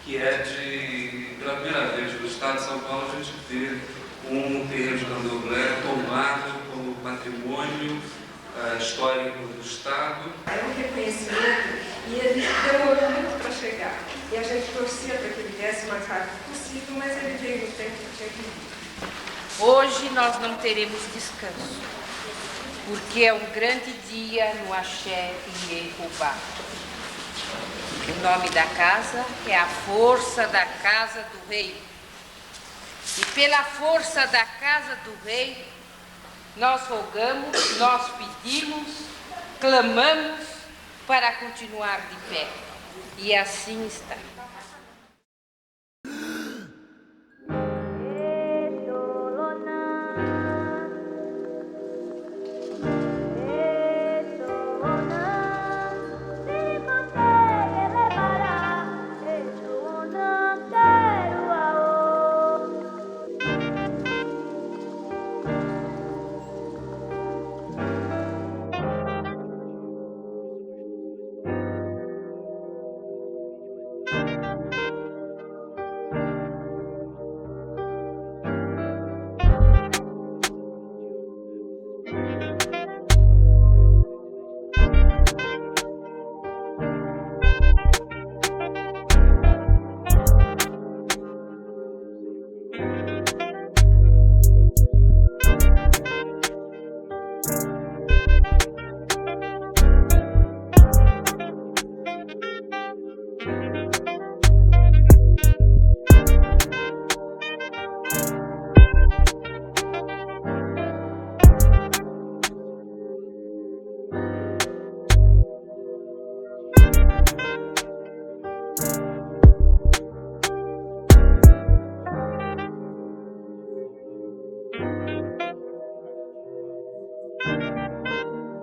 que é pela primeira vez no estado de São Paulo, a gente vê um terreno de candomblé tomado como patrimônio histórico do estado. É um reconhecimento e ele demorou muito para chegar. E a gente torcia para que ele viesse o mais rápido possível, mas ele veio no tempo que tinha que vir. Hoje nós não teremos descanso, porque é um grande dia no Axé Iê-Ubá. O nome da casa é a força da casa do rei. E pela força da casa do rei, nós rogamos, nós pedimos, clamamos para continuar de pé. E assim está.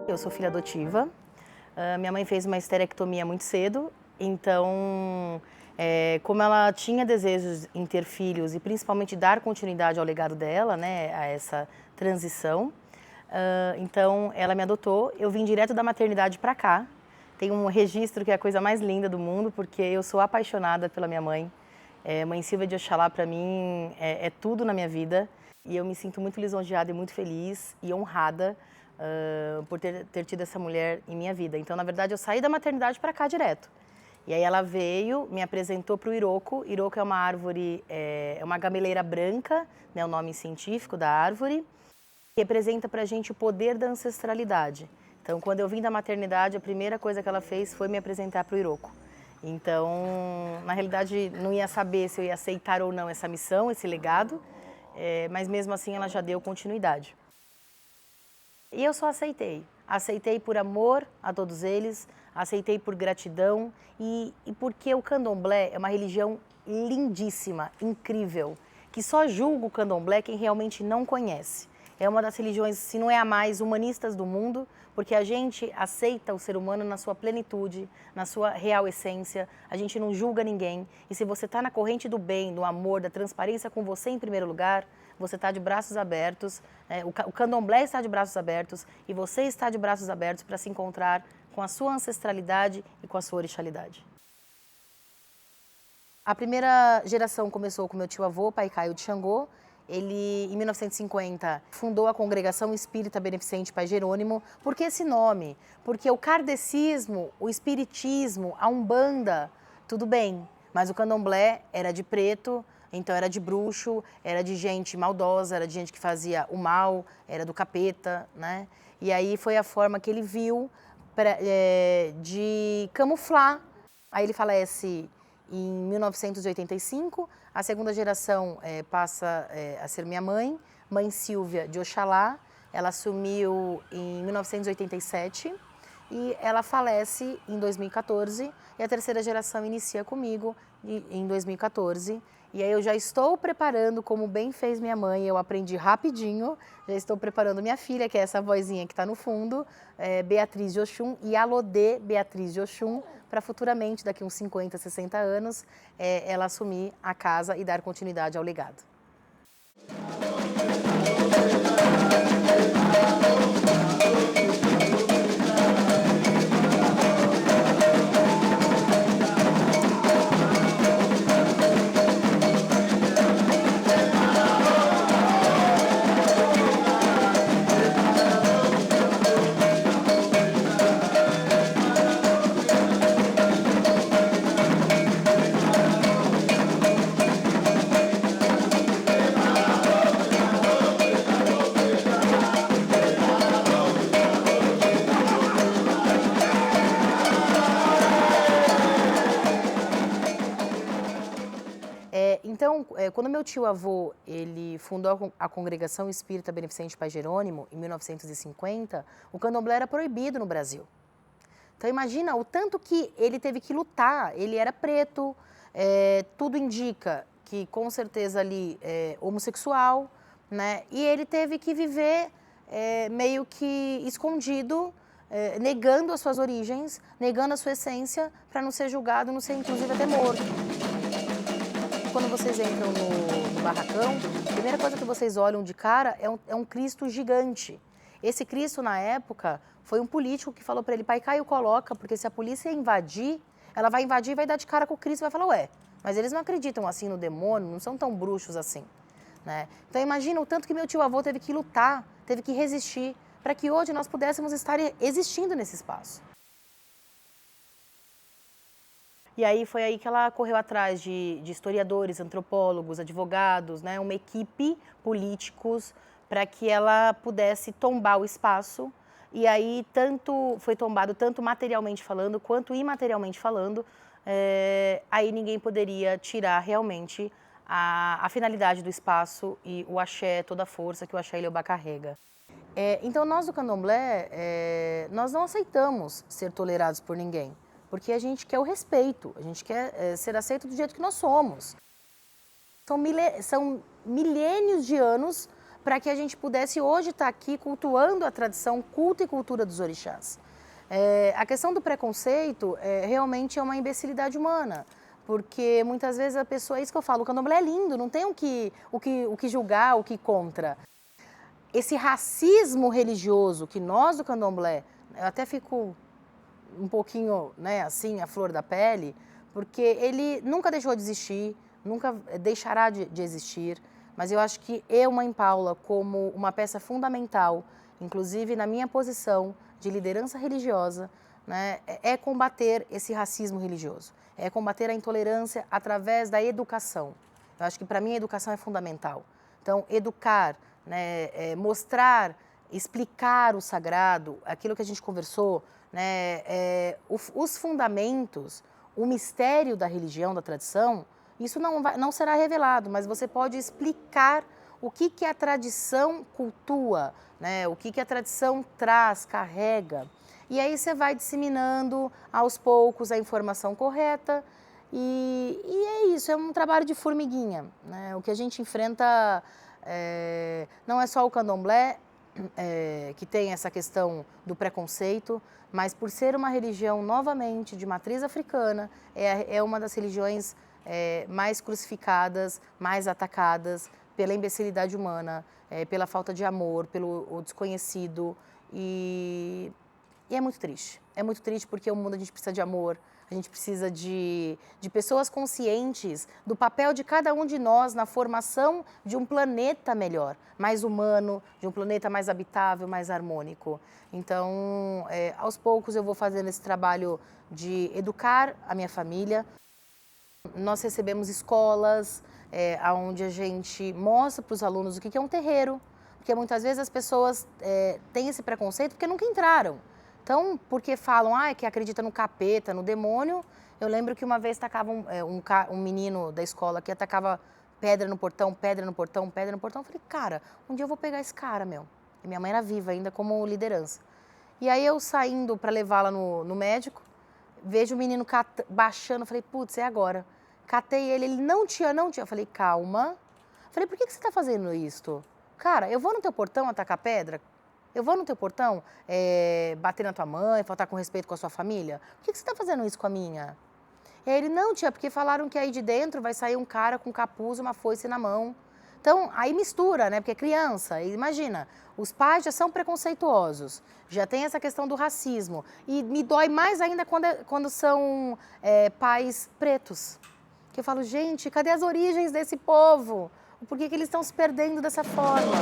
Eu sou filha adotiva, minha mãe fez uma esterectomia muito cedo, então, como ela tinha desejos em ter filhos e principalmente dar continuidade ao legado dela, né, a essa transição, então ela me adotou, eu vim direto da maternidade para cá, tem um registro que é a coisa mais linda do mundo, porque eu sou apaixonada pela minha mãe, Mãe Silvia de Oxalá para mim é tudo na minha vida e eu me sinto muito lisonjeada e muito feliz e honrada por ter tido essa mulher em minha vida. Então, na verdade, eu saí da maternidade para cá direto. E aí ela veio, me apresentou para o Iroko. Iroko é uma árvore, é uma gameleira branca, né, o nome científico da árvore, que representa para a gente o poder da ancestralidade. Então, quando eu vim da maternidade, a primeira coisa que ela fez foi me apresentar para o Iroko. Então, na realidade, não ia saber se eu ia aceitar ou não essa missão, esse legado, mas mesmo assim ela já deu continuidade. E eu só aceitei. Aceitei por amor a todos eles, aceitei por gratidão e porque o candomblé é uma religião lindíssima, incrível, que só julga o candomblé quem realmente não conhece. É uma das religiões, se não é a mais humanistas do mundo, porque a gente aceita o ser humano na sua plenitude, na sua real essência, a gente não julga ninguém. E se você está na corrente do bem, do amor, da transparência com você em primeiro lugar, você está de braços abertos, o candomblé está de braços abertos e você está de braços abertos para se encontrar com a sua ancestralidade e com a sua orixalidade. A primeira geração começou com meu tio-avô, Pai Caio de Xangô. Ele, em 1950, fundou a Congregação Espírita Beneficente Pai Jerônimo. Por que esse nome? Porque o kardecismo, o espiritismo, a umbanda, tudo bem, mas o candomblé era de preto, então era de bruxo, era de gente maldosa, era de gente que fazia o mal, era do capeta, né? E aí foi a forma que ele viu de camuflar. Aí ele falece em 1985, a segunda geração passa a ser minha mãe, Mãe Silvia de Oxalá. Ela assumiu em 1987 e ela falece em 2014 e a terceira geração inicia comigo em 2014. E aí eu já estou preparando, como bem fez minha mãe, eu aprendi rapidinho, já estou preparando minha filha, que é essa vozinha que está no fundo, Beatriz de Oxum, e Alodê Beatriz de Oxum, para futuramente, daqui uns 50, 60 anos, ela assumir a casa e dar continuidade ao legado. Então, quando meu tio-avô ele fundou a Congregação Espírita Beneficente Pai Jerônimo, em 1950, o candomblé era proibido no Brasil. Então, imagina o tanto que ele teve que lutar. Ele era preto, tudo indica que, com certeza, ali, homossexual, né? E ele teve que viver meio que escondido, negando as suas origens, negando a sua essência, para não ser julgado, não ser, inclusive, até morto. Quando vocês entram no barracão, a primeira coisa que vocês olham de cara é um Cristo gigante. Esse Cristo, na época, foi um político que falou para ele, Pai Caio, coloca, porque se a polícia invadir, ela vai invadir e vai dar de cara com o Cristo e vai falar, ué, mas eles não acreditam assim no demônio, não são tão bruxos assim. Né? Então imagina o tanto que meu tio-avô teve que lutar, teve que resistir, para que hoje nós pudéssemos estar existindo nesse espaço. E aí foi aí que ela correu atrás de historiadores, antropólogos, advogados, né, uma equipe, políticos, para que ela pudesse tombar o espaço. E aí foi tombado tanto materialmente falando quanto imaterialmente falando, aí ninguém poderia tirar realmente a finalidade do espaço e o axé, toda a força que o axé Ilhéubá carrega. Então nós do candomblé, nós não aceitamos ser tolerados por ninguém. Porque a gente quer o respeito, a gente quer ser aceito do jeito que nós somos. São milênios de anos para que a gente pudesse hoje estar aqui cultuando a tradição, culto e cultura dos orixás. A questão do preconceito realmente é uma imbecilidade humana, porque muitas vezes a pessoa, é isso que eu falo, o candomblé é lindo, não tem o que julgar, o que contra. Esse racismo religioso que nós do candomblé, eu até fico um pouquinho, né, assim, a flor da pele, porque ele nunca deixou de existir, nunca deixará de existir, mas eu acho que eu, Mãe Paula, como uma peça fundamental, inclusive na minha posição de liderança religiosa, né, é combater esse racismo religioso, é combater a intolerância através da educação. Eu acho que para mim a educação é fundamental. Então, educar, né, mostrar, explicar o sagrado, aquilo que a gente conversou, né, os fundamentos, o mistério da religião, da tradição, isso não será revelado, mas você pode explicar o que a tradição cultua, né, o que a tradição traz, carrega. E aí você vai disseminando aos poucos a informação correta e é isso, é um trabalho de formiguinha. Né? O que a gente enfrenta não é só o candomblé, que tem essa questão do preconceito, mas por ser uma religião, novamente, de matriz africana, é uma das religiões mais crucificadas, mais atacadas pela imbecilidade humana, pela falta de amor, pelo desconhecido. E é muito triste. É muito triste porque o mundo a gente precisa de amor, a gente precisa de pessoas conscientes do papel de cada um de nós na formação de um planeta melhor, mais humano, de um planeta mais habitável, mais harmônico. Então, aos poucos eu vou fazendo esse trabalho de educar a minha família. Nós recebemos escolas onde a gente mostra para os alunos o que é um terreiro, porque muitas vezes as pessoas têm esse preconceito porque nunca entraram. Então, porque falam que acredita no capeta, no demônio, eu lembro que uma vez tacava um menino da escola que atacava pedra no portão, pedra no portão, pedra no portão. Eu falei, cara, um dia eu vou pegar esse cara, meu. E minha mãe era viva ainda como liderança. E aí eu saindo para levá-la no médico, vejo o menino baixando, eu falei, putz, é agora. Catei ele não tinha. Eu falei, calma. Eu falei, por que você está fazendo isso? Cara, eu vou no teu portão atacar pedra? Eu vou no teu portão bater na tua mãe, faltar com respeito com a sua família? Por que você está fazendo isso com a minha? E aí ele, não, tia, porque falaram que aí de dentro vai sair um cara com capuz, uma foice na mão. Então, aí mistura, né? Porque é criança. E imagina, os pais já são preconceituosos, já tem essa questão do racismo. E me dói mais ainda quando são pais pretos. Que eu falo, gente, cadê as origens desse povo? Por que eles estão se perdendo dessa forma?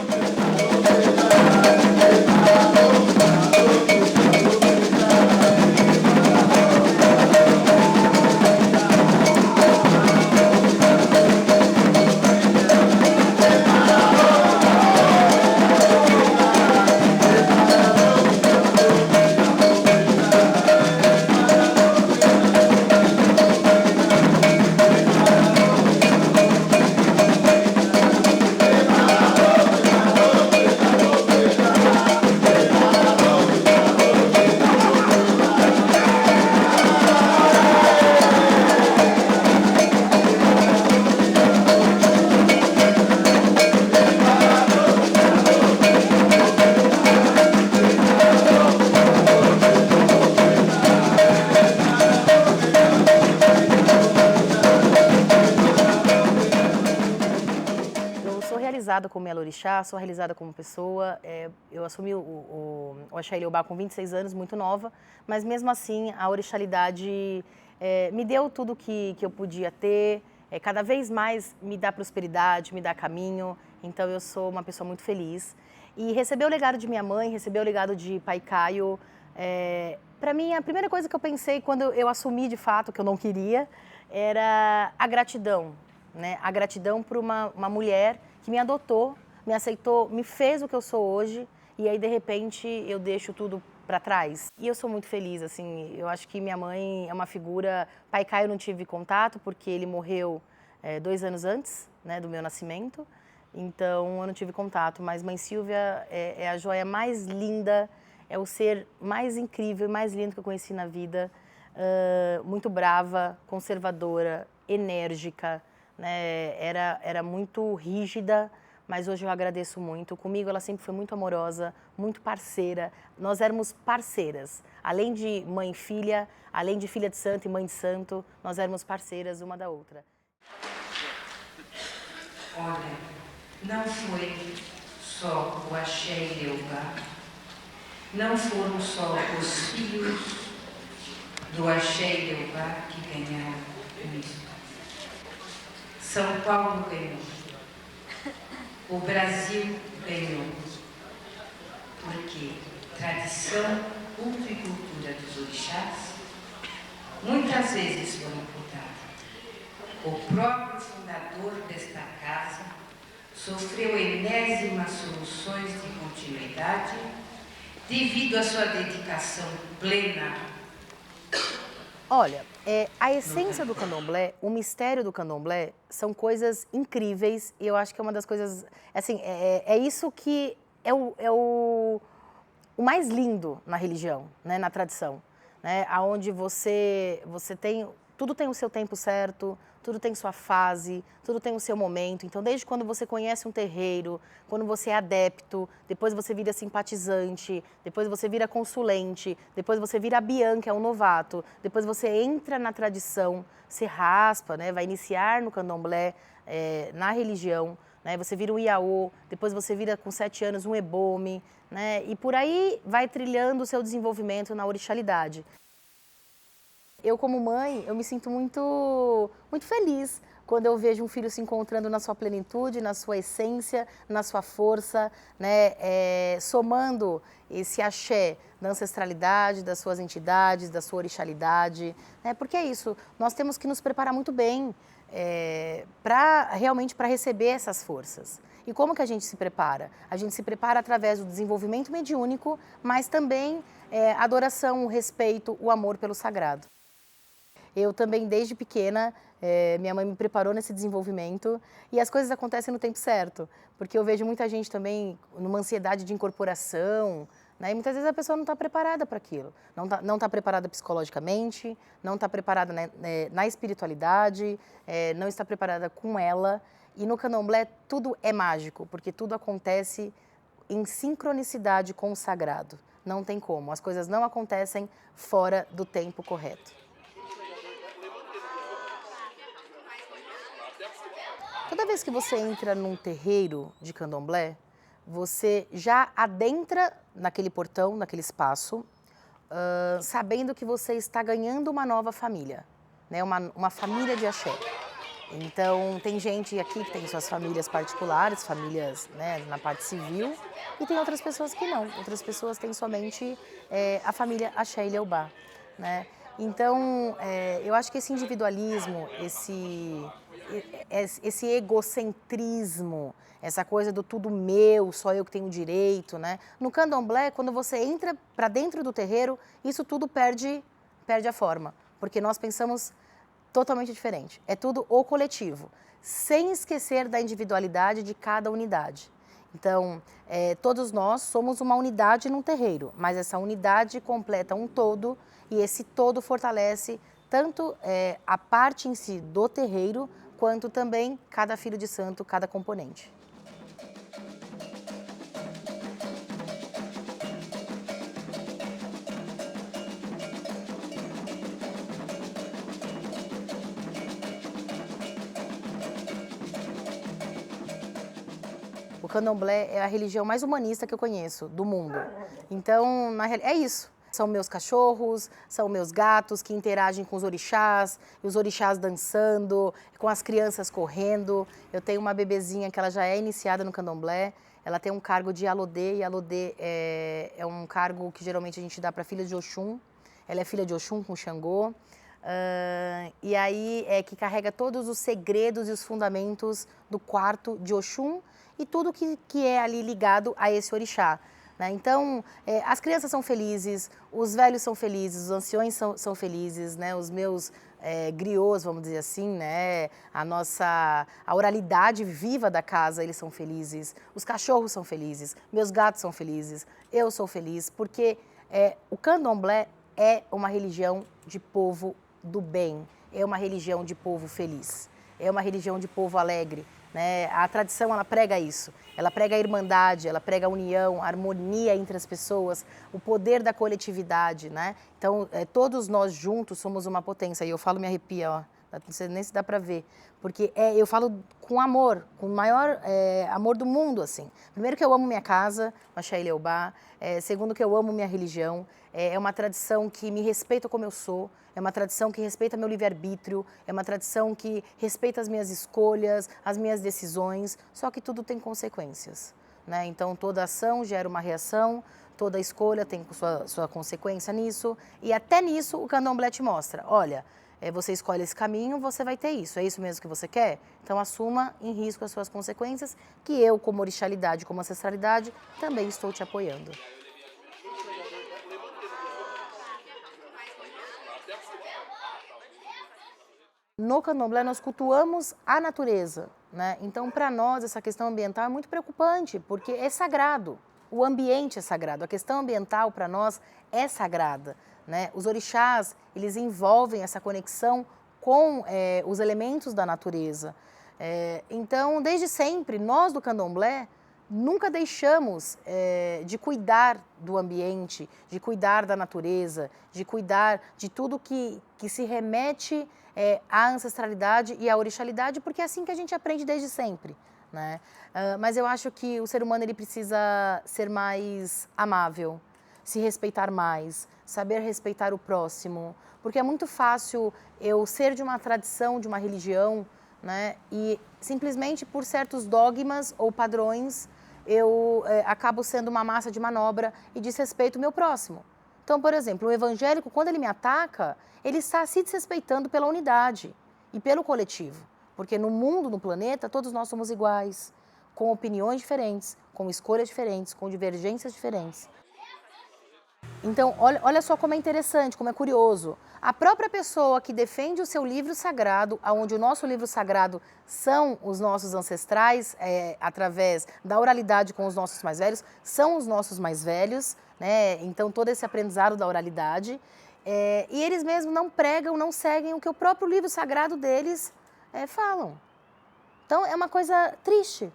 realizada como Elorixá, sou realizada como pessoa. Eu assumi o Axé Ilhéubá com 26 anos, muito nova, mas mesmo assim a orixalidade me deu tudo que eu podia ter, cada vez mais me dá prosperidade, me dá caminho, então eu sou uma pessoa muito feliz. E receber o legado de minha mãe, receber o legado de Pai Caio, para mim a primeira coisa que eu pensei quando eu assumi de fato que eu não queria, era a gratidão. Né? A gratidão por uma mulher que me adotou, me aceitou, me fez o que eu sou hoje e aí de repente eu deixo tudo para trás. E eu sou muito feliz, assim, eu acho que minha mãe é uma figura... Pai Caio eu não tive contato porque ele morreu 2 anos antes, né, do meu nascimento, então eu não tive contato, mas Mãe Silvia é a joia mais linda, é o ser mais incrível e mais lindo que eu conheci na vida, muito brava, conservadora, enérgica, né? Era muito rígida, mas hoje eu agradeço muito. Comigo ela sempre foi muito amorosa, muito parceira. Nós éramos parceiras. Além de mãe e filha, além de filha de santo e mãe de santo, nós éramos parceiras uma da outra. Olha, não foi só o Axé Ilhéubá, não foram só os filhos do Axé Ilhéubá que ganharam isso. São Paulo ganhou, o Brasil ganhou, porque tradição, culto e cultura dos orixás muitas vezes foram mudadas. O próprio fundador desta casa sofreu enésimas soluções de continuidade devido à sua dedicação plena. Olha, a essência do candomblé, o mistério do candomblé são coisas incríveis e eu acho que é uma das coisas, assim, é isso que é o mais lindo na religião, né, na tradição, né, aonde você tem, tudo tem o seu tempo certo, tudo tem sua fase, tudo tem o seu momento. Então, desde quando você conhece um terreiro, quando você é adepto, depois você vira simpatizante, depois você vira consulente, depois você vira Bian, que é um novato, depois você entra na tradição, se raspa, né, vai iniciar no candomblé, na religião, né, você vira um Iaô, depois você vira com 7 anos um Ebome, né, e por aí vai trilhando o seu desenvolvimento na orixalidade. Eu, como mãe, eu me sinto muito feliz quando eu vejo um filho se encontrando na sua plenitude, na sua essência, na sua força, né, somando esse axé da ancestralidade, das suas entidades, da sua orixalidade, né, porque é isso, nós temos que nos preparar muito bem realmente para receber essas forças. E como que a gente se prepara? A gente se prepara através do desenvolvimento mediúnico, mas também a adoração, o respeito, o amor pelo sagrado. Eu também, desde pequena, minha mãe me preparou nesse desenvolvimento e as coisas acontecem no tempo certo, porque eu vejo muita gente também numa ansiedade de incorporação, né, e muitas vezes a pessoa não está preparada para aquilo, não tá preparada psicologicamente, não está preparada na espiritualidade, não está preparada com ela, e no candomblé tudo é mágico, porque tudo acontece em sincronicidade com o sagrado, não tem como, as coisas não acontecem fora do tempo correto. Toda vez que você entra num terreiro de candomblé, você já adentra naquele portão, naquele espaço, sabendo que você está ganhando uma nova família, né? Uma família de axé. Então, tem gente aqui que tem suas famílias particulares, famílias, né, na parte civil, e tem outras pessoas que não. Outras pessoas têm somente a família Axé Ilhéubá, né? Então, eu acho que esse individualismo, esse egocentrismo, essa coisa do tudo meu, só eu que tenho direito, né? No candomblé, quando você entra para dentro do terreiro, isso tudo perde a forma, porque nós pensamos totalmente diferente. É tudo o coletivo, sem esquecer da individualidade de cada unidade. Então, todos nós somos uma unidade num terreiro, mas essa unidade completa um todo e esse todo fortalece tanto a parte em si do terreiro, quanto também cada filho de santo, cada componente. candomblé é a religião mais humanista que eu conheço do mundo. Então, é isso. São meus cachorros, são meus gatos que interagem com os orixás, e os orixás dançando, com as crianças correndo. Eu tenho uma bebezinha que ela já é iniciada no candomblé, ela tem um cargo de Alodê, e Alodê é um cargo que geralmente a gente dá para filha de Oxum. Ela é filha de Oxum com Xangô. E aí é que carrega todos os segredos e os fundamentos do quarto de Oxum e tudo que é ali ligado a esse orixá. Né? Então, as crianças são felizes, os velhos são felizes, os anciões são felizes, né? Os meus griots, vamos dizer assim, né? A oralidade viva da casa, eles são felizes, os cachorros são felizes, meus gatos são felizes, eu sou feliz, porque o candomblé é uma religião de povo do bem, é uma religião de povo feliz, é uma religião de povo alegre. Né? A tradição, ela prega isso, ela prega a irmandade, ela prega a união, a harmonia entre as pessoas, o poder da coletividade, né? Então, todos nós juntos somos uma potência, e eu falo, me arrepia, ó, não sei nem se dá para ver, porque eu falo com amor, com o maior amor do mundo, assim. Primeiro que eu amo minha casa, Axé Ileuba, segundo que eu amo minha religião, é uma tradição que me respeita como eu sou, é uma tradição que respeita meu livre-arbítrio, é uma tradição que respeita as minhas escolhas, as minhas decisões, só que tudo tem consequências, né? Então, toda ação gera uma reação, toda escolha tem sua consequência nisso, e até nisso o candomblé te mostra, olha, você escolhe esse caminho, você vai ter isso, é isso mesmo que você quer? Então, assuma em risco as suas consequências, que eu, como orixalidade, como ancestralidade, também estou te apoiando. No candomblé, nós cultuamos a natureza, né? Então, para nós, essa questão ambiental é muito preocupante, porque é sagrado. O ambiente é sagrado. A questão ambiental, para nós, é sagrada, né? Os orixás, eles envolvem essa conexão com os elementos da natureza. Então, desde sempre, nós do candomblé, nunca deixamos de cuidar do ambiente, de cuidar da natureza, de cuidar de tudo que se remete à ancestralidade e à orixalidade, porque é assim que a gente aprende desde sempre, né? Mas eu acho que o ser humano ele precisa ser mais amável, se respeitar mais, saber respeitar o próximo, porque é muito fácil eu ser de uma tradição, de uma religião, né? E simplesmente por certos dogmas ou padrões eu acabo sendo uma massa de manobra e desrespeito o meu próximo. Então, por exemplo, o evangélico, quando ele me ataca, ele está se desrespeitando pela unidade e pelo coletivo. Porque no mundo, no planeta, todos nós somos iguais, com opiniões diferentes, com escolhas diferentes, com divergências diferentes. Então, olha só como é interessante, como é curioso. A própria pessoa que defende o seu livro sagrado, onde o nosso livro sagrado são os nossos ancestrais, através da oralidade com os nossos mais velhos, são os nossos mais velhos, né? Então, todo esse aprendizado da oralidade. E eles mesmos não pregam, não seguem o que o próprio livro sagrado deles falam. Então, é uma coisa triste,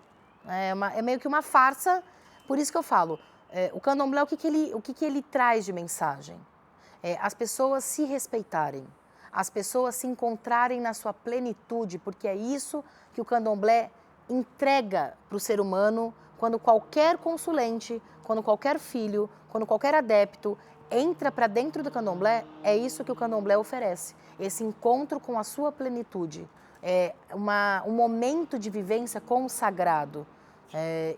é meio que uma farsa, por isso que eu falo. O candomblé, o que ele traz de mensagem? As pessoas se respeitarem, as pessoas se encontrarem na sua plenitude, porque é isso que o candomblé entrega para o ser humano quando qualquer consulente, quando qualquer filho, quando qualquer adepto entra para dentro do candomblé, é isso que o candomblé oferece, esse encontro com a sua plenitude, um momento de vivência com o sagrado.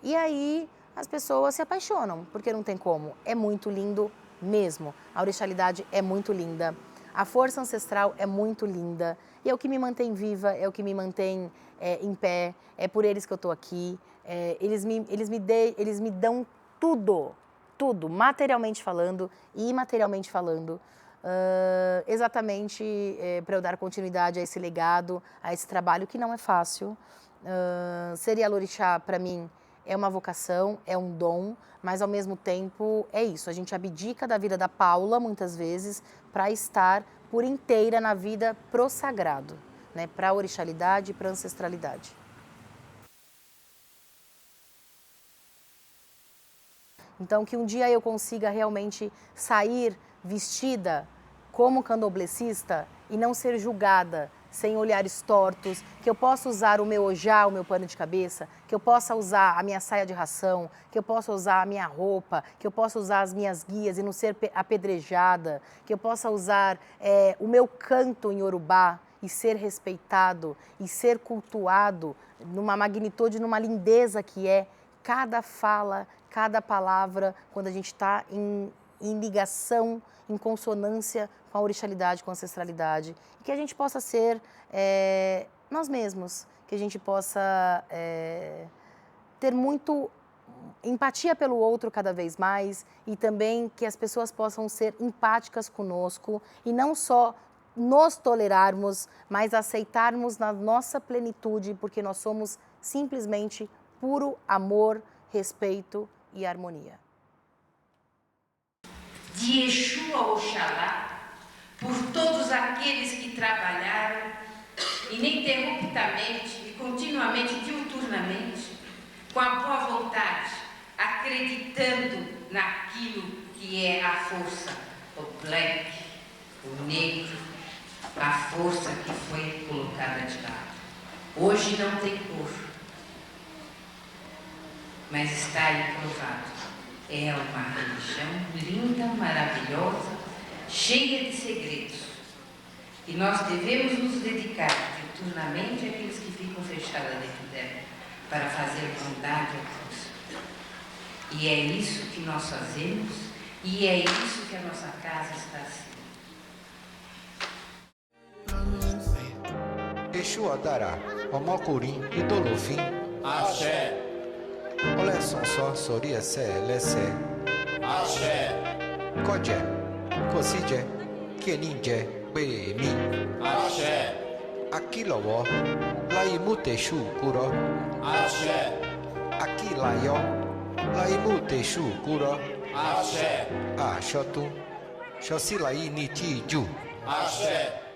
E aí as pessoas se apaixonam, porque não tem como. É muito lindo mesmo. A orixalidade é muito linda. A força ancestral é muito linda. E é o que me mantém viva, é o que me mantém em pé. É por eles que eu estou aqui. Eles me dão tudo, tudo, materialmente falando e imaterialmente falando, exatamente para eu dar continuidade a esse legado, a esse trabalho que não é fácil. Ser Yalorixá, para mim, é uma vocação, é um dom, mas ao mesmo tempo é isso. A gente abdica da vida da Paula, muitas vezes, para estar por inteira na vida pro sagrado, né? Para a orixalidade e para a ancestralidade. Então, que um dia eu consiga realmente sair vestida como candomblessista e não ser julgada sem olhares tortos, que eu possa usar o meu ojá, o meu pano de cabeça, que eu possa usar a minha saia de ração, que eu possa usar a minha roupa, que eu possa usar as minhas guias e não ser apedrejada, que eu possa usar o meu canto em Yorubá e ser respeitado e ser cultuado numa magnitude, numa lindeza que é cada fala, cada palavra, quando a gente está em ligação, em consonância com a orixalidade, com a ancestralidade. E que a gente possa ser nós mesmos, que a gente possa ter muito empatia pelo outro cada vez mais e também que as pessoas possam ser empáticas conosco e não só nos tolerarmos, mas aceitarmos na nossa plenitude, porque nós somos simplesmente puro amor, respeito e harmonia. De Exu a Oxalá, por todos aqueles que trabalharam ininterruptamente e continuamente, diuturnamente, com a boa vontade, acreditando naquilo que é a força, o black, o negro, a força que foi colocada de lado. Hoje não tem cor, mas está aí provado. É uma religião linda, maravilhosa, cheia de segredos. E nós devemos nos dedicar diuturnamente àqueles que ficam fechados dentro dela, para fazer bondade ao próximo. E é isso que nós fazemos, e é isso que a nossa casa está sendo. Exu Adara, Omokurin e Dolofim. Axé. Olé Sonsó, Soria Sé, Lessé. Axé. Kodje, Kosije, Keninje, Bemi. Axé. Aquilowo, Laimutexu Kuro. Axé. Aquilayo, Laimutexu Kuro. Axé. Xotu, Xosilai Niti Ju. Axé.